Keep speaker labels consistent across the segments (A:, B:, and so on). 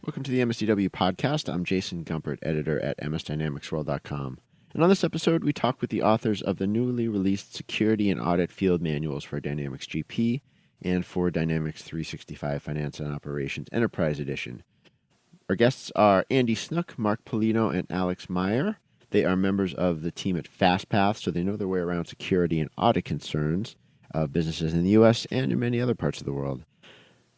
A: Welcome to the MSDW podcast. I'm Jason Gumpert, editor at msdynamicsworld.com. And on this episode, we talk with the authors of the newly released Security and Audit Field manuals for Dynamics GP and for Dynamics 365 Finance and Operations Enterprise Edition. Our guests are Andy Snook, Mark Polino, and Alex Meyer. They are members of the team at Fastpath, so they know their way around security and audit concerns of businesses in the U.S. and in many other parts of the world.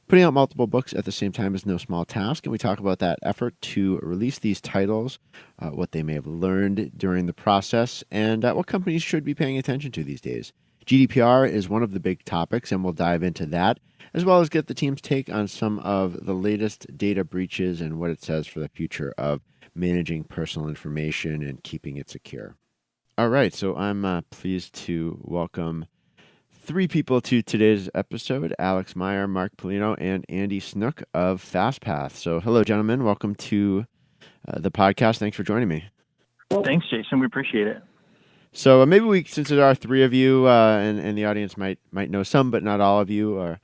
A: Putting out multiple books at the same time is no small task, and we talk about that effort to release these titles, what they may have learned during the process, and what companies should be paying attention to these days. GDPR is one of the big topics, and we'll dive into that, as well as get the team's take on some of the latest data breaches and what it says for the future of managing personal information and keeping it secure. All right, so I'm pleased to welcome three people to today's episode: Alex Meyer, Mark Polino, and Andy Snook of Fastpath. So hello, gentlemen. Welcome to the podcast. Thanks for joining me.
B: Thanks, Jason. We appreciate it.
A: So maybe since there are three of you, and the audience might know some, but not all of you, or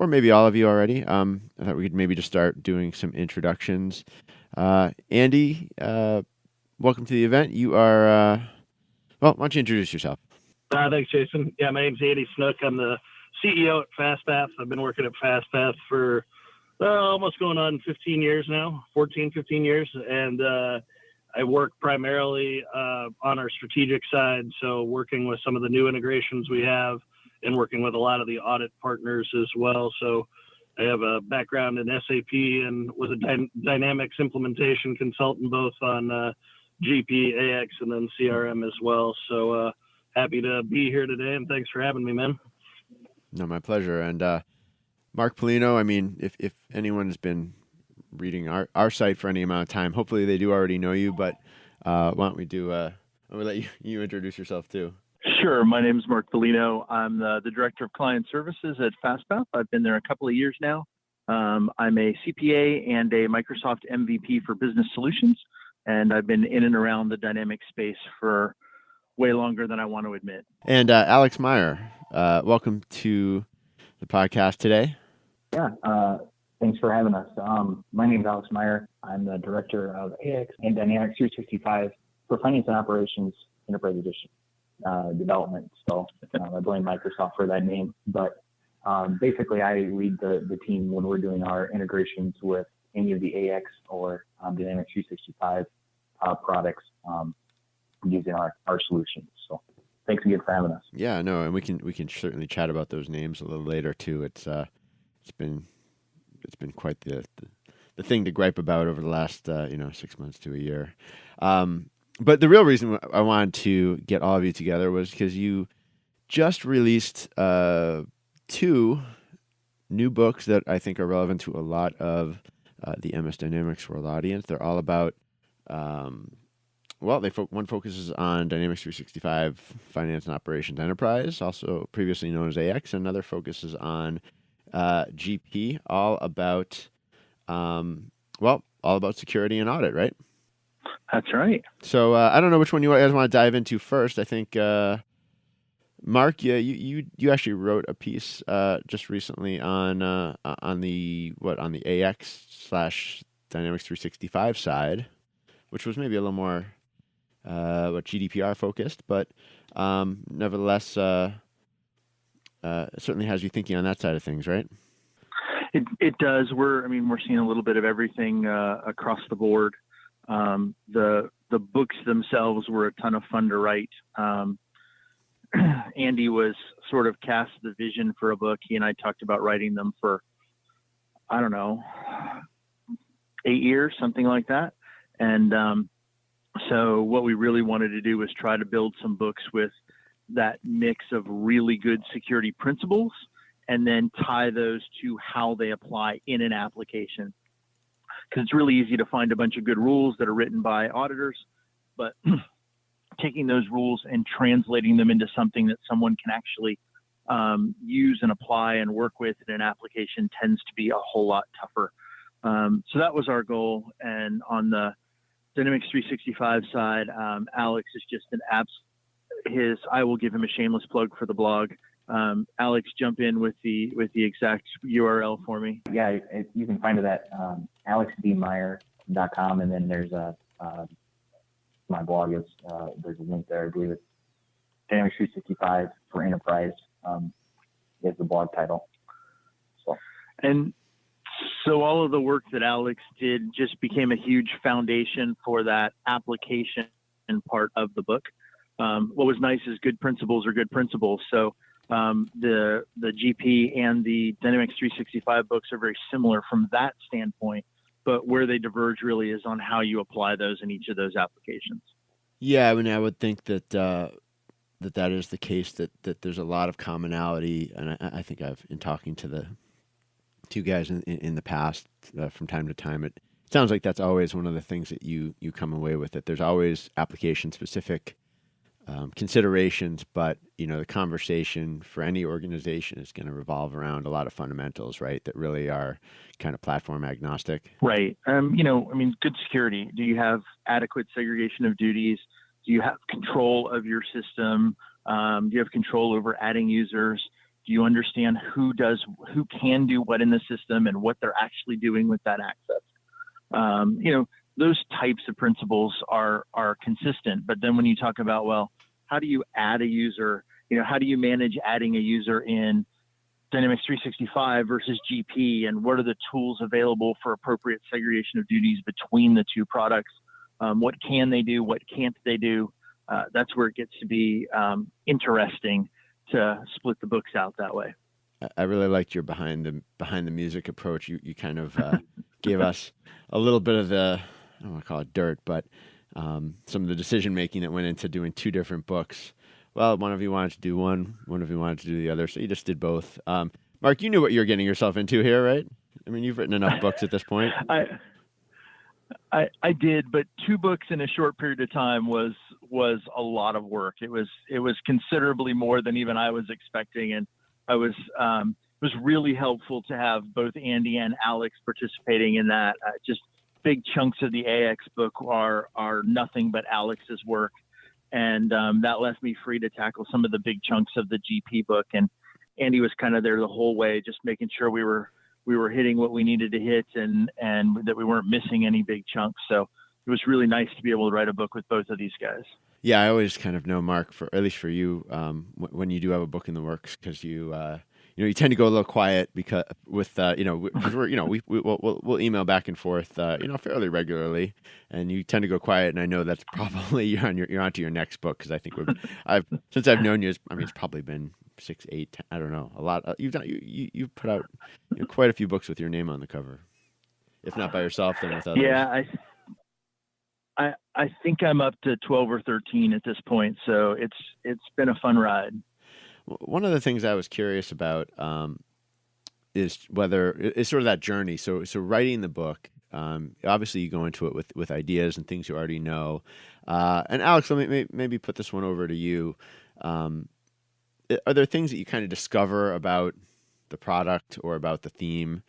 A: maybe all of you already, I thought we could maybe just start doing some introductions. Andy, welcome to the event. You are, why don't you introduce yourself?
C: Thanks, Jason. Yeah, my name's Andy Snook. I'm the CEO at Fastpath. I've been working at Fastpath for almost going on 15 years now, 15 years. And I work primarily on our strategic side, so working with some of the new integrations we have and working with a lot of the audit partners as well. So I have a background in SAP and was a Dynamics implementation consultant, both on GP, AX, and then CRM as well. So happy to be here today, and thanks for having me, man.
A: No, my pleasure. And Mark Polino, I mean, if anyone's been reading our site for any amount of time, hopefully they do already know you, but why don't we let you introduce yourself too.
B: Sure. My name is Mark Polino. I'm the Director of Client Services at Fastpath. I've been there a couple of years now. I'm a CPA and a Microsoft MVP for Business Solutions, and I've been in and around the Dynamics space for way longer than I want to admit.
A: And Alex Meyer, welcome to the podcast today.
D: Yeah, thanks for having us. My name is Alex Meyer. I'm the Director of AX and Dynamics 365 for Finance and Operations Enterprise Edition development. So I blame Microsoft for that name. But basically, I lead the team when we're doing our integrations with any of the AX or Dynamics 365 products. Using our solutions. So thanks again for having us.
A: Yeah, no, and we can certainly chat about those names a little later too. It's been quite the thing to gripe about over the last 6 months to a year. But the real reason I wanted to get all of you together was because you just released two new books that I think are relevant to a lot of the MS Dynamics World audience. They're all about one focuses on Dynamics 365 Finance and Operations Enterprise, also previously known as AX. Another focuses on GP, all about security and audit, right?
B: That's right.
A: So I don't know which one you guys want to dive into first. I think Mark, you actually wrote a piece just recently on the AX/Dynamics 365 side, which was maybe a little more GDPR focused, but nevertheless, certainly has you thinking on that side of things, right?
B: It does. We're seeing a little bit of everything across the board. The books themselves were a ton of fun to write. Andy was sort of cast the vision for a book. He and I talked about writing them for, 8 years, something like that. And so what we really wanted to do was try to build some books with that mix of really good security principles and then tie those to how they apply in an application. Because it's really easy to find a bunch of good rules that are written by auditors, but taking those rules and translating them into something that someone can actually use and apply and work with in an application tends to be a whole lot tougher. So that was our goal. And on the Dynamics 365 side, Alex is just I will give him a shameless plug for the blog. Alex, jump in with the exact URL for me.
D: Yeah, you can find it at alexdmeyer.com, and then there's my blog is there's a link there. I believe it's Dynamics 365 for Enterprise is the blog title.
B: So all of the work that Alex did just became a huge foundation for that application part of the book. What was nice is good principles are good principles. So the GP and the Dynamics 365 books are very similar from that standpoint, but where they diverge really is on how you apply those in each of those applications.
A: Yeah, I mean, I would think that that is the case, that there's a lot of commonality, and I think in talking to the two guys in the past from time to time, it sounds like that's always one of the things that you come away with, that there's always application specific considerations, but the conversation for any organization is going to revolve around a lot of fundamentals, right? That really are kind of platform agnostic.
B: Right. Good security. Do you have adequate segregation of duties? Do you have control of your system? Do you have control over adding users? Do you understand who can do what in the system and what they're actually doing with that access? Those types of principles are consistent. But then when you talk about, well, how do you add a user? How do you manage adding a user in Dynamics 365 versus GP, and what are the tools available for appropriate segregation of duties between the two products? What can they do? What can't they do? That's where it gets to be interesting to split the books out that way.
A: I really liked your behind the music approach. You kind of gave us a little bit of the, I don't want to call it dirt, but some of the decision making that went into doing two different books. Well, one of you wanted to do one of you wanted to do the other, so you just did both. Mark, you knew what you were getting yourself into here, right? I mean, you've written enough books at this point.
B: I did, but two books in a short period of time was a lot of work. It was considerably more than even I was expecting, and I was it was really helpful to have both Andy and Alex participating in that. Just big chunks of the AX book are nothing but Alex's work, and that left me free to tackle some of the big chunks of the GP book. And Andy was kind of there the whole way, just making sure we were hitting what we needed to hit, and that we weren't missing any big chunks. So it was really nice to be able to write a book with both of these guys.
A: Yeah, I always kind of know, Mark, at least for you, when you do have a book in the works, because you tend to go a little quiet because because we'll email back and forth, fairly regularly, and you tend to go quiet. And I know that's probably you're onto your next book, because I think since I've known you, it's probably been 6, 8, 10, I don't know, a lot. You've put out quite a few books with your name on the cover, if not by yourself, then with others.
B: Yeah, I think I'm up to 12 or 13 at this point, so it's been a fun ride.
A: One of the things I was curious about is whether it's sort of that journey. So writing the book, obviously you go into it with ideas and things you already know. And Alex, let me maybe put this one over to you. Are there things that you kind of discover about the product or about the theme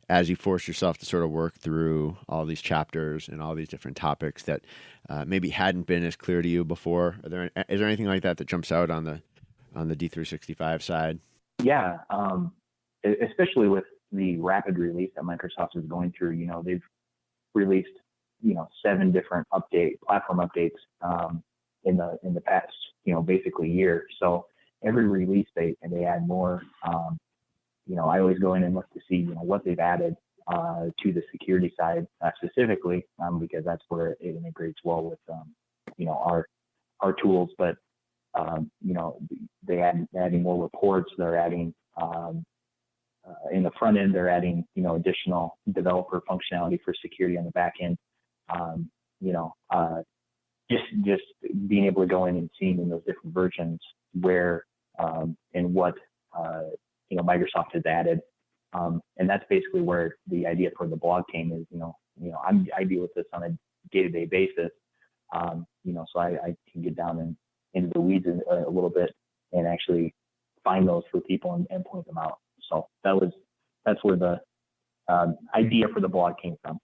A: as you force yourself to sort of work through all these chapters and all these different topics that maybe hadn't been as clear to you before? Is there anything like that jumps out on the D365 side?
D: Yeah, especially with the rapid release that Microsoft is going through. They've released 7 different platform updates in the past basically year. So every release date, and they add more. I always go in and look to see what they've added to the security side specifically, because that's where it integrates well with our tools. But adding more reports. They're adding in the front end. They're adding additional developer functionality for security on the back end. Just being able to go in and seeing in those different versions where and what Microsoft has added, and that's basically where the idea for the blog came. Is I deal with this on a day-to-day basis, so I can get down into the weeds a little bit and actually find those for people and point them out. So that's where the idea for the blog came from.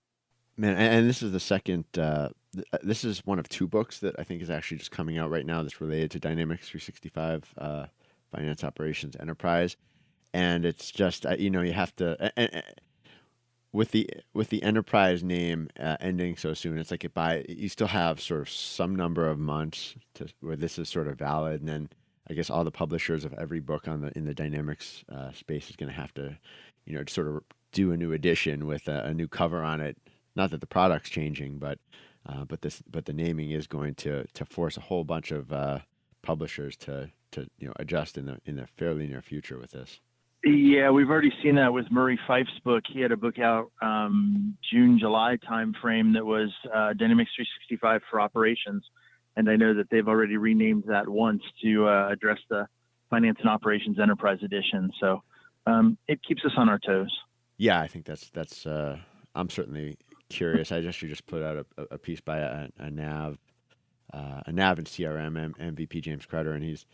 A: Man, and this is the second. This is one of 2 books that I think is actually just coming out right now that's related to Dynamics 365 finance operations enterprise. And it's just, you know, you have to, with the enterprise name ending so soon, it's like you still have sort of some number of months where this is sort of valid, and then I guess all the publishers of every book in the Dynamics space is going to have to, you know, sort of do a new edition with a new cover on it. Not that the product's changing, but the naming is going to force a whole bunch of publishers to you know, adjust in the fairly near future with this.
B: Yeah, we've already seen that with Murray Fife's book. He had a book out June, July timeframe that was Dynamics 365 for operations. And I know that they've already renamed that once to address the Finance and Operations Enterprise Edition. So it keeps us on our toes.
A: Yeah, I think that's I'm certainly curious. I just put out a piece by a NAV and CRM MVP, James Crowder, and he's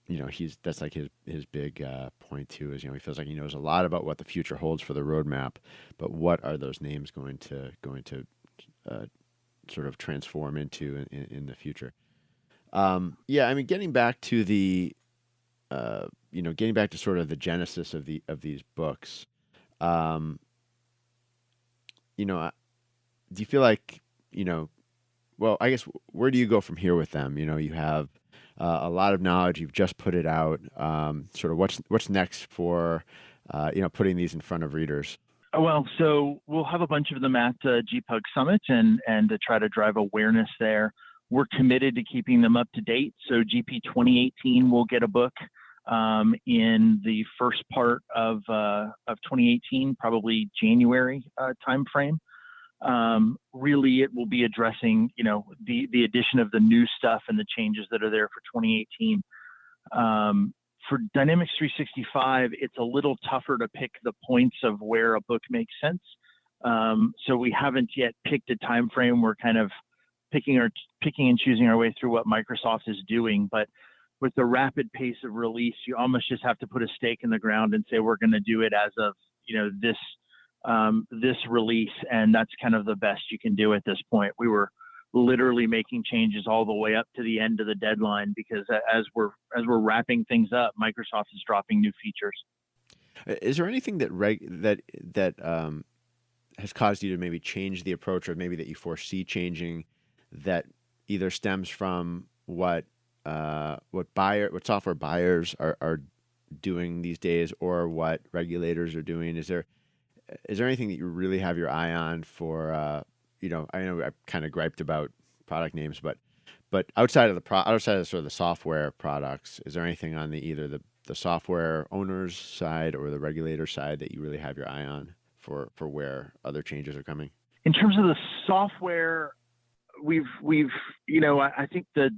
A: you know, that's like his big point too, is, you know, he feels like he knows a lot about what the future holds for the roadmap, but what are those names going to sort of transform into in the future? Yeah, I mean, getting back to sort of the genesis of these books, you know, do you feel like, you know, well, I guess, where do you go from here with them? You know, you have a lot of knowledge. You've just put it out. Sort of what's next for, you know, putting these in front of readers?
B: Well, so we'll have a bunch of them at GPUG Summit and to try to drive awareness there. We're committed to keeping them up to date. So GP 2018 will get a book in the first part of 2018, probably January timeframe. Really, it will be addressing, you know, the addition of the new stuff and the changes that are there for 2018. For Dynamics 365, it's a little tougher to pick the points of where a book makes sense. So we haven't yet picked a time frame. We're kind of picking and choosing our way through what Microsoft is doing. But with the rapid pace of release, you almost just have to put a stake in the ground and say, we're going to do it as of, you know, this release, and that's kind of the best you can do at this point. We were literally making changes all the way up to the end of the deadline, because as we're wrapping things up, Microsoft is dropping new features.
A: Is there anything that has caused you to maybe change the approach, or maybe that you foresee changing, that either stems from what software buyers are doing these days, or what regulators are doing? Is there anything that you really have your eye on for, you know, I know I've kind of griped about product names, but outside of outside of sort of the software products, is there anything on either the software owner's side or the regulator side that you really have your eye on for where other changes are coming?
B: In terms of the software, we've you know, I think the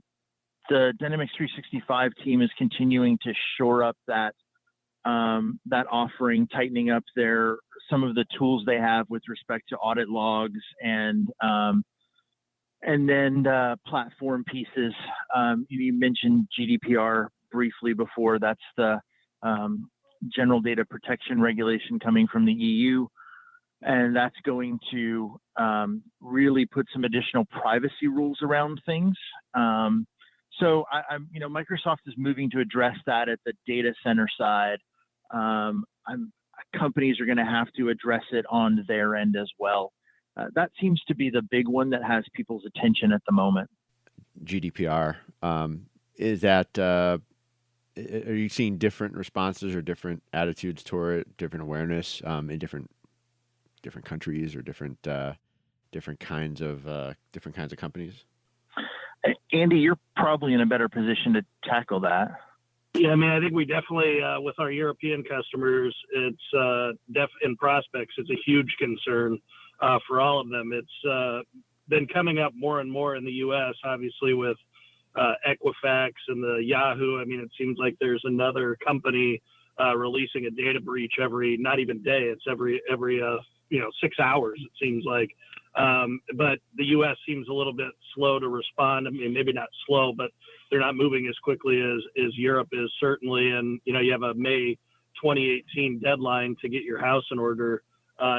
B: Dynamics 365 team is continuing to shore up that offering, tightening up some of the tools they have with respect to audit logs and then platform pieces. You mentioned GDPR briefly before. That's the General Data Protection Regulation coming from the EU, and that's going to really put some additional privacy rules around things. So you know, Microsoft is moving to address that at the data center side. Companies are going to have to address it on their end as well. That seems to be the big one that has people's attention at the moment.
A: GDPR, is that, are you seeing different responses or different attitudes toward it, different awareness in different countries, or different kinds of companies?
B: Andy, you're probably in a better position to tackle that.
C: Yeah, I mean, I think we definitely, with our European customers, it's in prospects, it's a huge concern for all of them. It's been coming up more and more in the U.S., obviously, with Equifax and the Yahoo. I mean, it seems like there's another company releasing a data breach not even day, it's every 6 hours, it seems like. But the U.S. seems a little bit slow to respond. I mean, maybe not slow, but they're not moving as quickly as Europe is, certainly. And, you know, you have a May 2018 deadline to get your house in order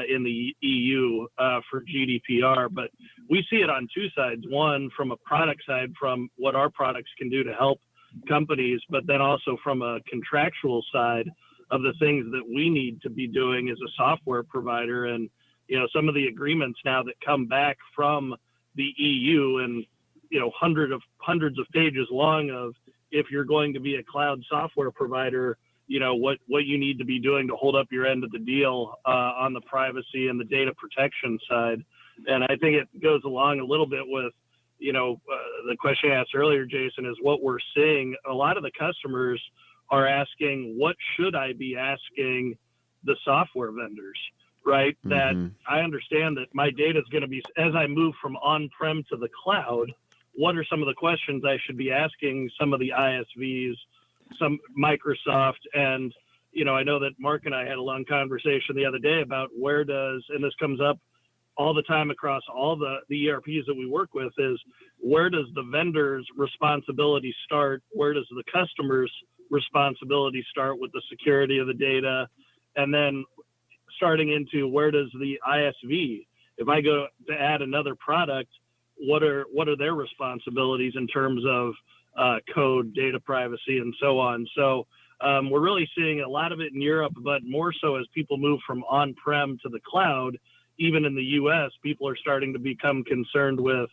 C: in the EU for GDPR. But we see it on two sides. One, from a product side, from what our products can do to help companies, but then also from a contractual side of the things that we need to be doing as a software provider. And, some of the agreements now that come back from the EU and, hundreds of pages long of, if you're going to be a cloud software provider, what you need to be doing to hold up your end of the deal on the privacy and the data protection side. And I think it goes along a little bit with, the question you asked earlier, Jason, is what we're seeing. A lot of the customers are asking, what should I be asking the software vendors, right? Mm-hmm. That I understand that my data is going to be, as I move from on-prem to the cloud, what are some of the questions I should be asking some of the ISVs, some Microsoft, and, I know that Mark and I had a long conversation the other day about and this comes up all the time across all the ERPs that we work with, is where does the vendor's responsibility start? Where does the customer's responsibility start with the security of the data? And then starting into where does the ISV, if I go to add another product, what are their responsibilities in terms of code, data privacy, and so on? So we're really seeing a lot of it in Europe, but more so as people move from on-prem to the cloud. Even in the U.S., people are starting to become concerned with,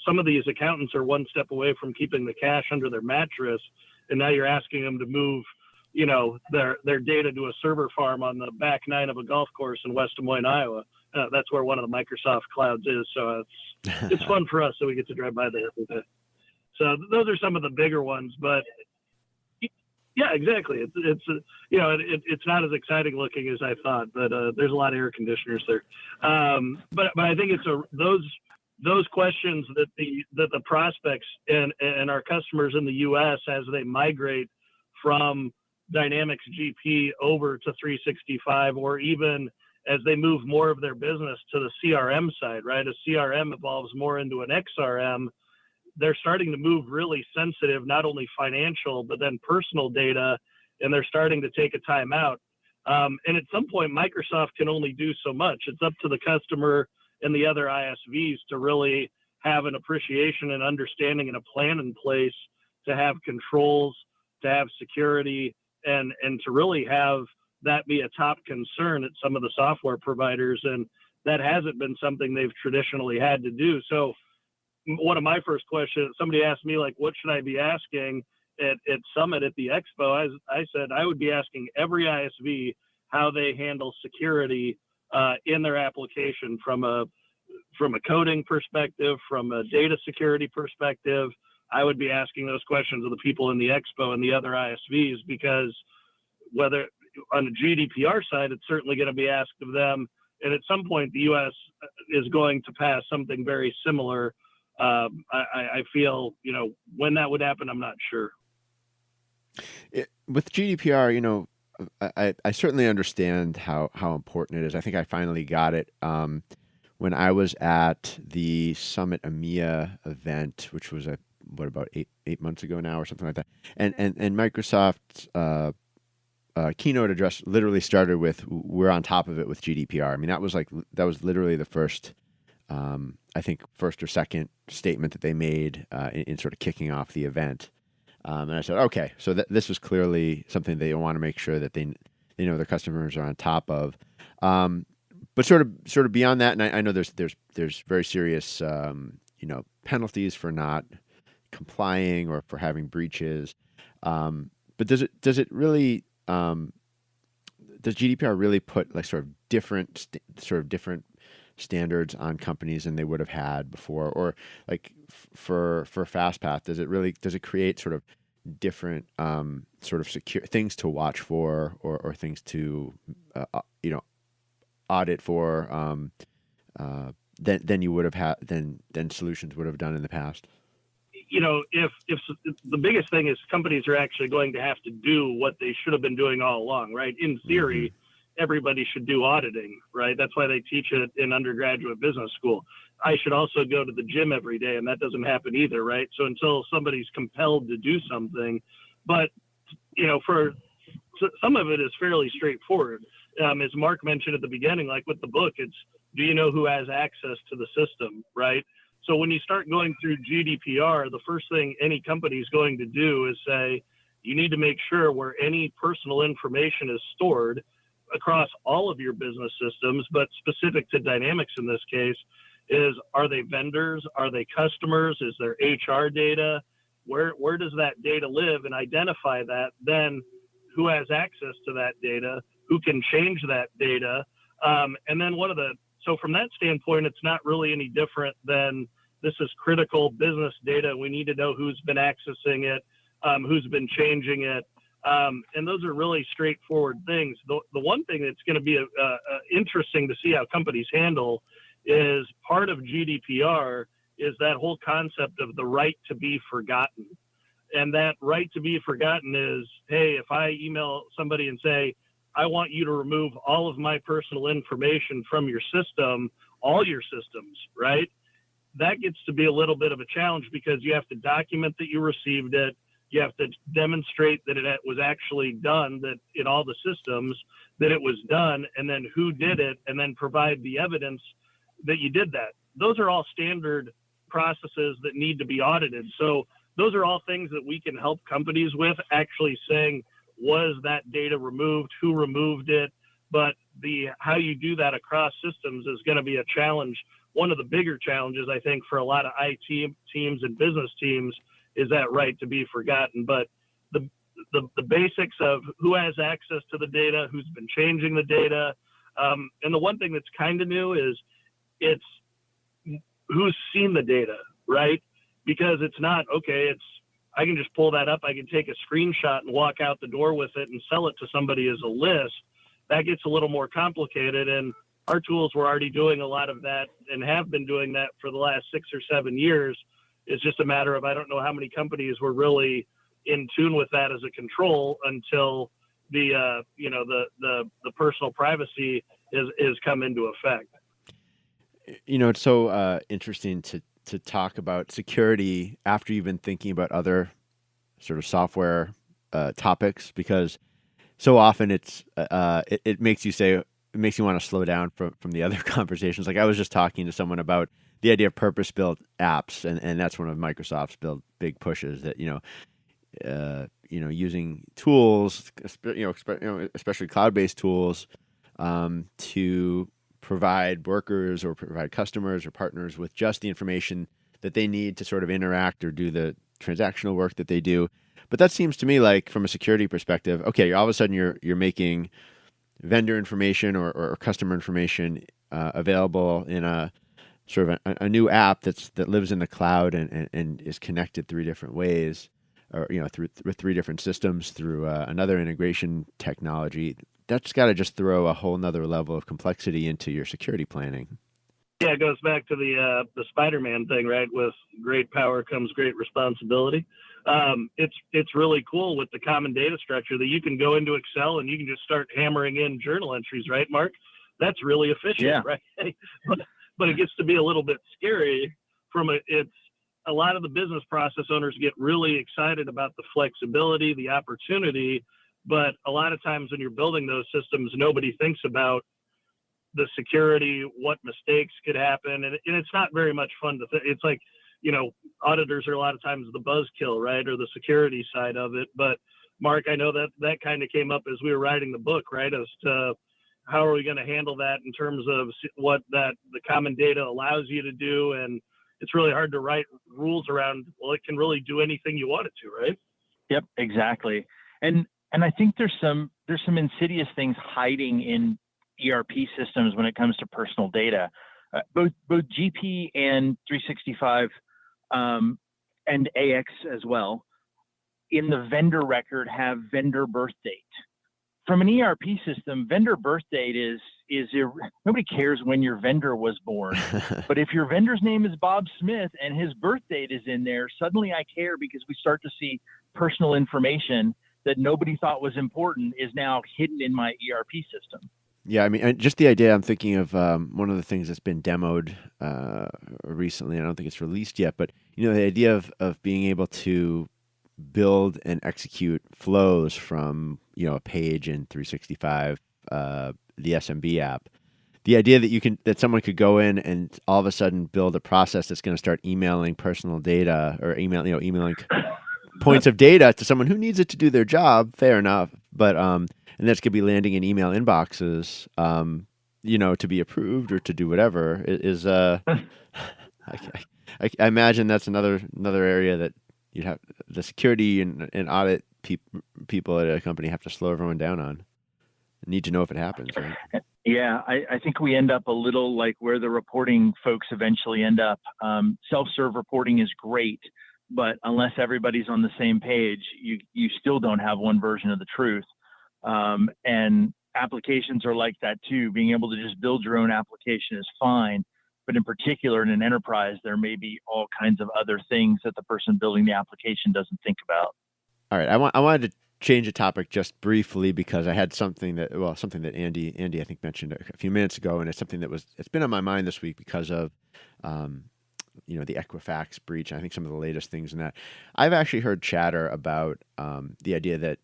C: some of these accountants are one step away from keeping the cash under their mattress, and now you're asking them to move, their data to a server farm on the back nine of a golf course in West Des Moines, Iowa. That's where one of the Microsoft clouds is, so it's fun for us, so we get to drive by there with it. So those are some of the bigger ones, but yeah, exactly. It's not as exciting looking as I thought, but there's a lot of air conditioners there. But I think it's those questions that the prospects and our customers in the U.S. as they migrate from Dynamics GP over to 365, or even as they move more of their business to the CRM side, right? A CRM evolves more into an XRM. They're starting to move really sensitive, not only financial, but then personal data, and they're starting to take a time out. And at some point, Microsoft can only do so much. It's up to the customer and the other ISVs to really have an appreciation and understanding and a plan in place to have controls, to have security, and to really have that be a top concern at some of the software providers. And that hasn't been something they've traditionally had to do. So one of my first questions, somebody asked me, like, what should I be asking at Summit at the Expo? I said I would be asking every ISV how they handle security in their application from a coding perspective, from a data security perspective. I would be asking those questions of the people in the Expo and the other ISVs, because whether on the GDPR side, it's certainly going to be asked of them. And at some point, the U.S. is going to pass something very similar. I feel, when that would happen, I'm not sure.
A: With GDPR, I certainly understand how important it is. I think I finally got it when I was at the Summit EMEA event, which was about eight months ago now or something like that. And Microsoft's keynote address literally started with, "We're on top of it with GDPR." I mean, that was literally the first. I think first or second statement that they made in sort of kicking off the event. And I said, okay, so this was clearly something they want to make sure that they know their customers are on top of. But sort of beyond that, and I know there's very serious penalties for not complying or for having breaches. But does it really does GDPR really put like sort of different standards on companies than they would have had before? Or like for Fastpath, does it create sort of different sort of secure things to watch for, or things to audit for than you would have had than solutions would have done in the past?
C: If the biggest thing is companies are actually going to have to do what they should have been doing all along, right? In theory, everybody should do auditing, right? That's why they teach it in undergraduate business school. I should also go to the gym every day, and that doesn't happen either, right? So until somebody's compelled to do something, but for some of it is fairly straightforward. As Mark mentioned at the beginning, like with the book, it's, do you know who has access to the system, right? So when you start going through GDPR, the first thing any company is going to do is say, you need to make sure where any personal information is stored across all of your business systems, but specific to Dynamics in this case, are they vendors? Are they customers? Is there HR data? Where does that data live, and identify that? Then who has access to that data? Who can change that data? And then so from that standpoint, it's not really any different than this is critical business data. We need to know who's been accessing it, who's been changing it. And those are really straightforward things. The one thing that's going to be interesting to see how companies handle is part of GDPR is that whole concept of the right to be forgotten. And that right to be forgotten is, hey, if I email somebody and say, I want you to remove all of my personal information from your system, all your systems, right? That gets to be a little bit of a challenge because you have to document that you received it. You have to demonstrate that it was actually done, that in all the systems, that it was done, and then who did it, and then provide the evidence that you did that. Those are all standard processes that need to be audited. So those are all things that we can help companies with, actually saying, was that data removed, who removed it? But how you do that across systems is going to be a challenge. One of the bigger challenges, I think, for a lot of IT teams and business teams is that right to be forgotten. But the basics of who has access to the data, who's been changing the data, and the one thing that's kind of new is it's who's seen the data, right? Because it's not, okay, I can just pull that up, I can take a screenshot and walk out the door with it and sell it to somebody as a list. That gets a little more complicated, and our tools were already doing a lot of that and have been doing that for the last 6 or 7 years. It's just a matter of, I don't know how many companies were really in tune with that as a control until the personal privacy is come into effect.
A: It's so interesting to talk about security after you've been thinking about other sort of software topics, because so often it makes you want to slow down from the other conversations. Like I was just talking to someone about the idea of purpose-built apps, and that's one of Microsoft's big pushes, that using tools, especially cloud-based tools, to provide workers or provide customers or partners with just the information that they need to sort of interact or do the transactional work that they do. But that seems to me like, from a security perspective, okay, all of a sudden you're making vendor information or customer information available in a sort of a new app that lives in the cloud and is connected 3 different ways, or through 3 different systems through another integration technology. That's got to just throw a whole nother level of complexity into your security planning.
C: Yeah, it goes back to the Spider-Man thing, right? With great power comes great responsibility. It's really cool with the common data structure that you can go into Excel and you can just start hammering in journal entries, right, Mark? That's really efficient, yeah. Right? But it gets to be a little bit scary a lot of the business process owners get really excited about the flexibility, the opportunity, but a lot of times when you're building those systems, nobody thinks about the security, what mistakes could happen. And it's not very much fun to think. It's like, auditors are a lot of times the buzzkill, right? Or the security side of it. But Mark, I know that kind of came up as we were writing the book, right? As to how are we going to handle that in terms of what the common data allows you to do. And it's really hard to write rules around, well, it can really do anything you want it to, right?
B: Yep, exactly. And I think there's some insidious things hiding in ERP systems when it comes to personal data. Both GP and 365 and AX as well, in the vendor record have vendor birth date. From an ERP system, vendor birth date is nobody cares when your vendor was born. But if your vendor's name is Bob Smith and his birth date is in there, suddenly I care, because we start to see personal information that nobody thought was important is now hidden in my ERP system.
A: Yeah, I mean, just the idea, I'm thinking of one of the things that's been demoed recently. I don't think it's released yet, but the idea of being able to build and execute flows from a page in 365, the SMB app, the idea that someone could go in and all of a sudden build a process that's going to start emailing personal data or emailing points of data to someone who needs it to do their job, fair enough. But and that's going to be landing in email inboxes, to be approved or to do whatever is I imagine that's another area that you'd have the security and audit people at a company have to slow everyone down on. Need to know if it happens, right?
B: Yeah, I think we end up a little like where the reporting folks eventually end up. Self-serve reporting is great, but unless everybody's on the same page, you still don't have one version of the truth. And applications are like that too. Being able to just build your own application is fine, but in particular in an enterprise, there may be all kinds of other things that the person building the application doesn't think about.
A: All right, I wanted to change the topic just briefly because I had something that Andy I think mentioned a few minutes ago, and it's something it's been on my mind this week because of the Equifax breach. And I think some of the latest things in that. I've actually heard chatter about the idea that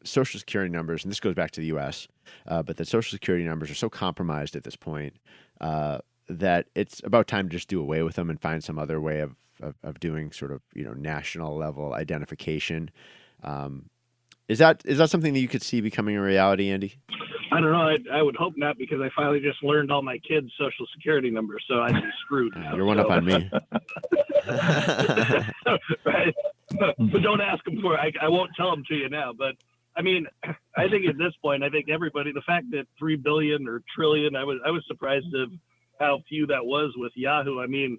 A: Social Security numbers, and this goes back to the U.S., but that Social Security numbers are so compromised at this point that it's about time to just do away with them and find some other way of doing sort of national level identification. Is that something that you could see becoming a reality, Andy?
C: I don't know. I would hope not, because I finally just learned all my kids' Social Security numbers, so I'd be screwed.
A: You're one up on me.
C: Right? But don't ask them for it. I won't tell them to you now. But I mean, I think at this point, everybody, the fact that 3 billion or trillion, I was surprised of how few that was with Yahoo. I mean,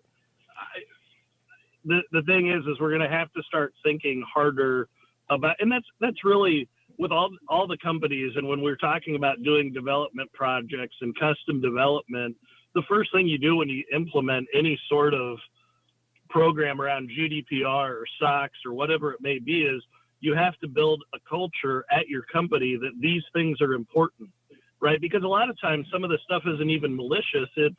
C: the thing is we're going to have to start thinking harder about, and that's really with all the companies. And when we're talking about doing development projects and custom development, the first thing you do when you implement any sort of program around GDPR or SOX or whatever it may be is you have to build a culture at your company that these things are important, right? Because a lot of times some of this stuff isn't even malicious. It's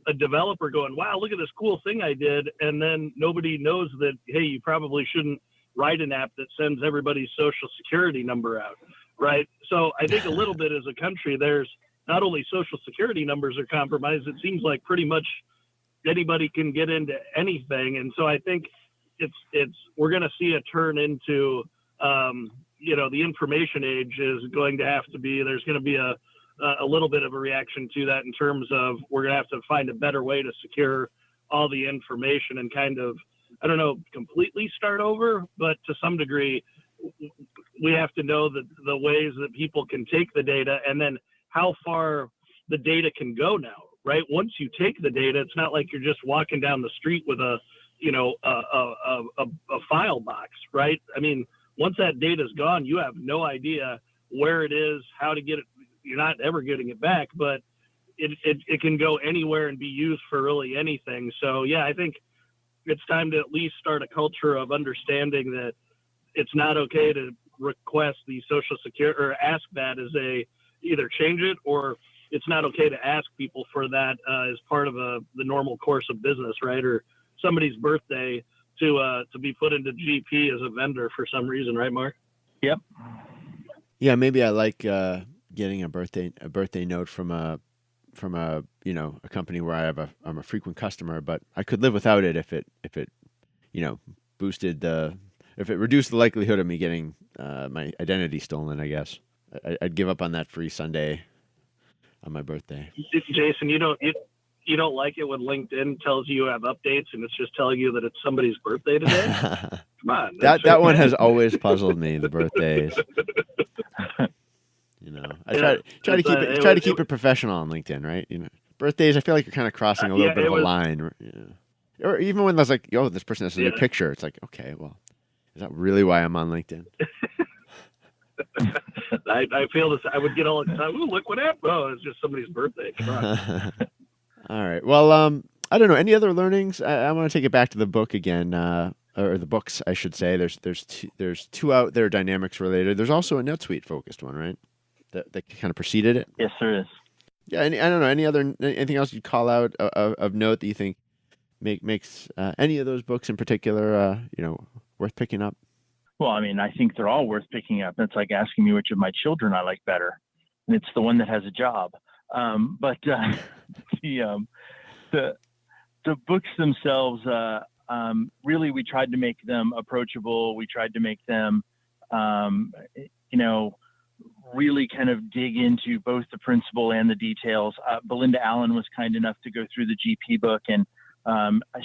C: a developer going, wow, look at this cool thing I did. And then nobody knows that, hey, you probably shouldn't write an app that sends everybody's Social Security number out, right? So I think a little bit as a country, there's not only Social Security numbers are compromised, it seems like pretty much anybody can get into anything. And so I think we're going to see a turn into, the information age is going to have to be, there's going to be a little bit of a reaction to that in terms of we're going to have to find a better way to secure all the information and kind of, I don't know, completely start over, but to some degree, we have to know that the ways that people can take the data and then how far the data can go now, right? Once you take the data, it's not like you're just walking down the street with a file box, right? I mean, once that data's gone, you have no idea where it is, how to get it. You're not ever getting it back, but it can go anywhere and be used for really anything. So yeah, I think it's time to at least start a culture of understanding that it's not okay to request the Social Security or ask that as either change it, or it's not okay to ask people for that as part of the normal course of business, right? Or somebody's birthday to be put into GP as a vendor for some reason, right, Mark?
B: Yep.
A: Yeah, maybe I like getting a birthday note from a company where I'm a frequent customer, but I could live without it if it if it reduced the likelihood of me getting my identity stolen. I guess I'd give up on that free Sunday on my birthday.
C: Jason, you don't like it when LinkedIn tells you have updates and it's just telling you that it's somebody's birthday today? Come on.
A: That one has always puzzled me, the birthdays. I try to keep it professional on LinkedIn, right? Birthdays, I feel like you're kind of crossing a little bit of a line. Or even when there's like, this person has a new picture, it's like, okay, well, is that really why I'm on LinkedIn?
C: I feel this. I would get all excited. Oh, look what happened! Oh, it's just somebody's birthday. Come on.
A: All right. Well, I don't know. Any other learnings? I want to take it back to the book again, or the books, I should say. There's two out there, Dynamics related. There's also a NetSuite focused one, right? That kind of preceded it.
B: Yes, there is.
A: Yeah. I don't know. Anything else you'd call out of note that you think makes any of those books in particular, worth picking up?
B: Well, I mean, I think they're all worth picking up. It's like asking me which of my children I like better, and it's the one that has a job. But the books themselves, really, we tried to make them approachable. We tried to make them, really kind of dig into both the principle and the details. Belinda Allen was kind enough to go through the GP book, and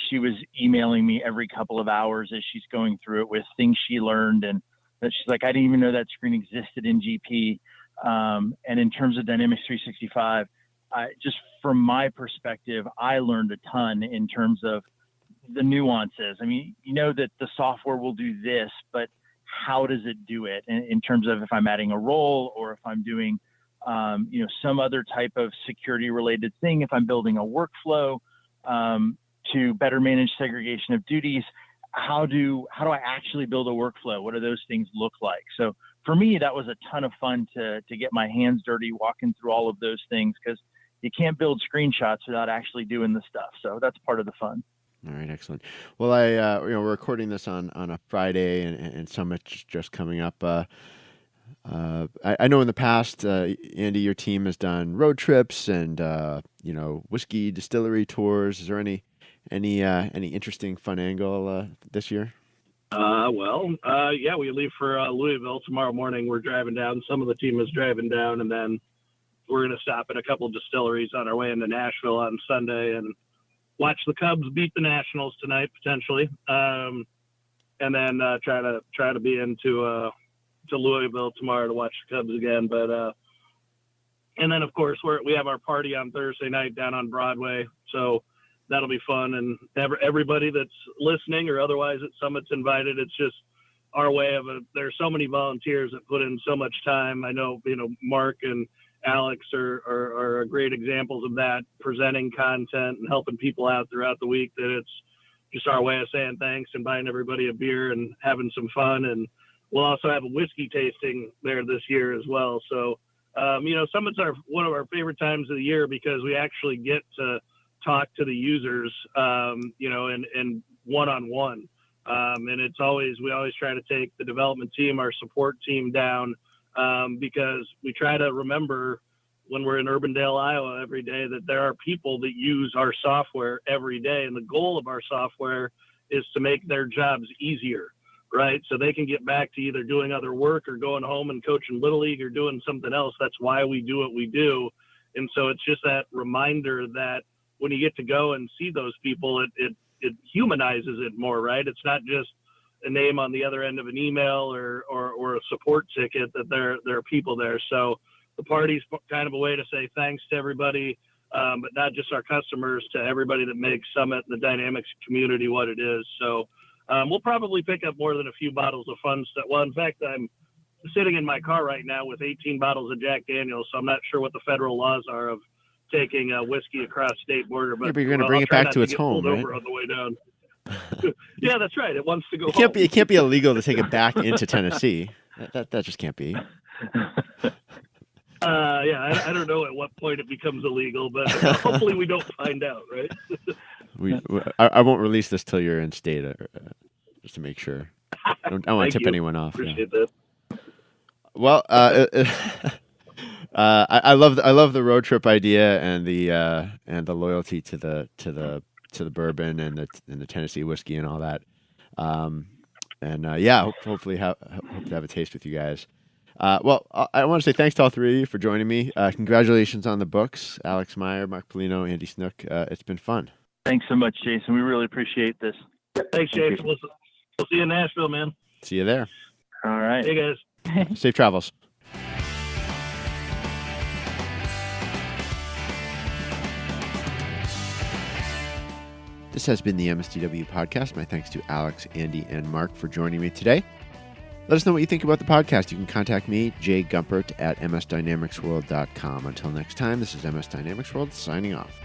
B: she was emailing me every couple of hours as she's going through it with things she learned. And that she's like, I didn't even know that screen existed in GP. And in terms of Dynamics 365, just from my perspective, I learned a ton in terms of the nuances. I mean, that the software will do this, but how does it do it in terms of if I'm adding a role or if I'm doing, some other type of security related thing, if I'm building a workflow to better manage segregation of duties, how do I actually build a workflow? What do those things look like? So for me, that was a ton of fun to get my hands dirty walking through all of those things, because you can't build screenshots without actually doing the stuff. So that's part of the fun.
A: All right, excellent. Well, we're recording this on a Friday, and Summit's just coming up. I know in the past, Andy, your team has done road trips and whiskey distillery tours. Is there any interesting fun angle this year?
C: We leave for Louisville tomorrow morning. We're driving down. Some of the team is driving down, and then we're going to stop at a couple of distilleries on our way into Nashville on Sunday and watch the Cubs beat the Nationals tonight, potentially, and then try to be into to Louisville tomorrow to watch the Cubs again. But and then of course we have our party on Thursday night down on Broadway, so that'll be fun. And everybody that's listening or otherwise at Summit's invited. It's just our way of there's so many volunteers that put in so much time. I know Mark and Alex are great examples of that, presenting content and helping people out throughout the week, that it's just our way of saying thanks and buying everybody a beer and having some fun. And we'll also have a whiskey tasting there this year as well. So, Summit's one of our favorite times of the year, because we actually get to talk to the users, and one-on-one. And we always try to take the development team, our support team down, because we try to remember when we're in Urbandale, Iowa every day, that there are people that use our software every day. And the goal of our software is to make their jobs easier, right? So they can get back to either doing other work or going home and coaching Little League or doing something else. That's why we do what we do. And so it's just that reminder that when you get to go and see those people, it humanizes it more, right? It's not just a name on the other end of an email or a support ticket, that there are people there. So the party's kind of a way to say thanks to everybody, but not just our customers, to everybody that makes Summit and the Dynamics community what it is. So we'll probably pick up more than a few bottles of fun stuff. Well, in fact, I'm sitting in my car right now with 18 bottles of Jack Daniels, so I'm not sure what the federal laws are of taking whiskey across state border. But
A: you're going to bring it back to its home, right?
C: Over on the way down. Yeah, that's right. It wants to go.
A: It can't be illegal to take it back into Tennessee. That just can't be.
C: I don't know at what point it becomes illegal, but hopefully we don't find out, right?
A: I won't release this till you're in state, just to make sure. I don't want to tip anyone off.
C: Appreciate that.
A: Well, I love the road trip idea and the loyalty to the bourbon and the Tennessee whiskey and all that. Hopefully hope to have a taste with you guys. I want to say thanks to all three of you for joining me. Congratulations on the books, Alex Meyer, Mark Polino, Andy Snook. It's been fun.
B: Thanks so much, Jason. We really appreciate this.
C: Thanks, Jason. We'll see you in Nashville, man.
A: See you there.
B: All right.
C: Hey, guys.
A: Safe travels. This has been the MSDW podcast. My thanks to Alex, Andy, and Mark for joining me today. Let us know what you think about the podcast. You can contact me, Jay Gumpert, at msdynamicsworld.com. Until next time, this is MS Dynamics World signing off.